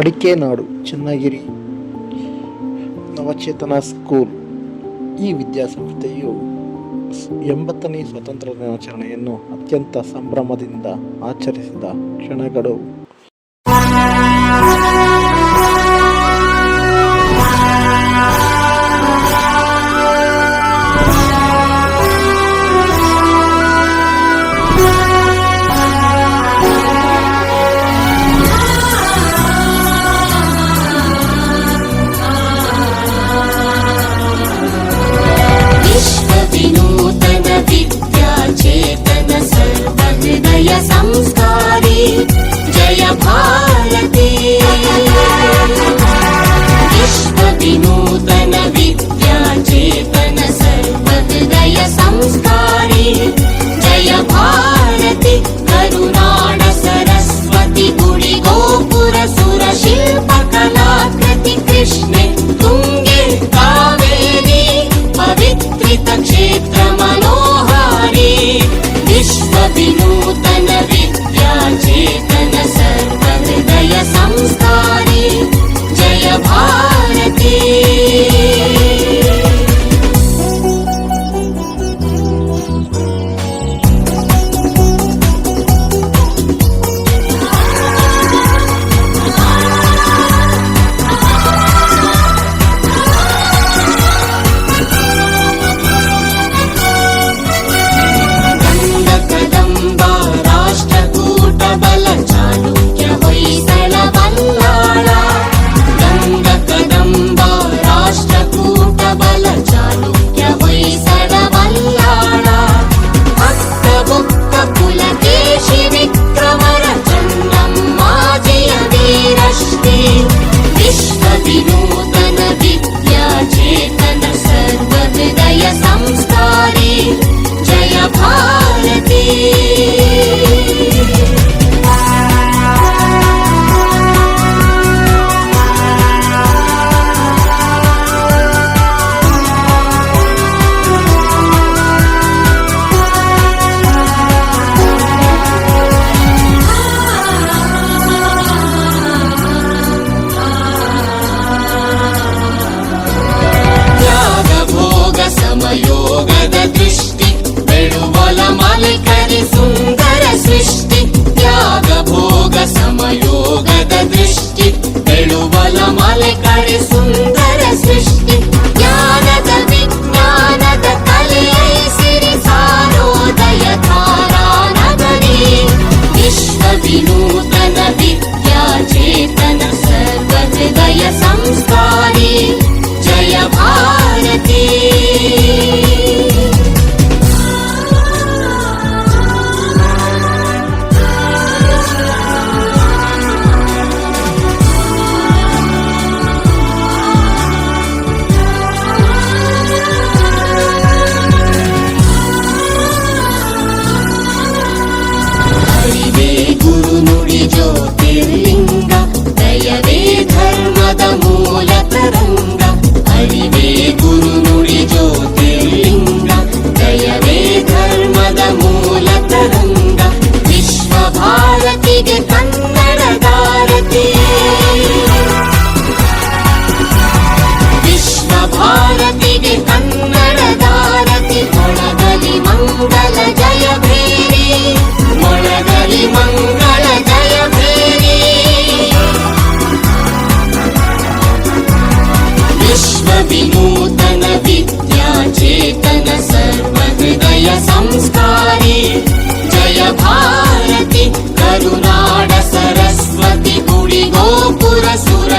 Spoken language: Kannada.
ಅಡಿಕೆನಾಡು ಚನ್ನಗಿರಿ ನವಚೇತನ ಸ್ಕೂಲ್. ಈ ವಿದ್ಯಾಸಂಸ್ಥೆಯು 80ನೇ ಸ್ವಾತಂತ್ರ್ಯ ದಿನಾಚರಣೆಯನ್ನು ಅತ್ಯಂತ ಸಂಭ್ರಮದಿಂದ ಆಚರಿಸಿದ ಕ್ಷಣಗಳು. संस्कारी जय भारती विश्व विनूतन विद्या चेतन सर्वहृदय संस्कारी जय भारती करुणाड सरस्वती गुडी गोपुर सुर शिल्प कलाकृति कृष्णे तुंगे कावेरी पवित्रित क्षेत्र मनोहारी विश्व विनूतन विद्या चेतन सर्वहृदय संस्कारी जय भारती. ಯೋಗದ ದೃಷ್ಟಿ ಬೆಳುವಲ ಮಲೆಕರಿ ಸುಂದರ ಸೃಷ್ಟಿ ತ್ಯಾಗ ಭೋಗ ಸಮಯೋಗದ ದೃಷ್ಟಿ ಬೆಳುವಲ ಮಲೆಕರಿ ಸುಂದರ ಸೃಷ್ಟಿ ಜ್ಞಾನದ ವಿಜ್ಞಾನದ ಕಲೆಯೈಸಿರಿ ಸಾರೋದಯ ಧಾರಾ ನಗರಿ ವಿಶ್ವ ವಿನೂತನ ವಿದ್ಯಾ ಚೇತನ ಸರ್ವಹೃದಯ ಸಂಸ್ಕಾರಿ ಜಯ ಭಾರತಿ. ಅರಿವೇ ಗುರು ನುಡಿ ಜ್ಯೋತಿರ್ಲಿಂಗ ದಯವೇ ಧರ್ಮದ ಮೂಲ ತರಂಗ ಅರಿವೇ ಗುರು ನುಡಿ ಜ್ಯೋತಿರ್ಲಿಂಗ ದಯವೇ ಧರ್ಮದ ಮೂಲ ತರಂಗ ವಿಶ್ವ ಭಾರತಿಗೆ ಕನ್ನಡದಾರತಿ ವಿಶ್ವ ಭಾರತಿಗೆ ಕನ್ನಡದಾರತಿ ಮೊಳಗಲಿ ಮಂಗಲ ಜಯ ಭೇರಿ ಮೊಳಗಲಿ ಮಂಗಳ ಜಯ ಭೇರಿ ವಿಶ್ವ ವಿನೂತನ ವಿದ್ಯಾ ಚೇತನ ಸರ್ವಹೃದಯ ಸಂಸ್ಕಾರಿ ಜಯ ಭಾರತಿ ಕರುನಾಡ ಸರಸ್ವತಿ ಗುಡಿ ಗೋಪುರ ಸುರ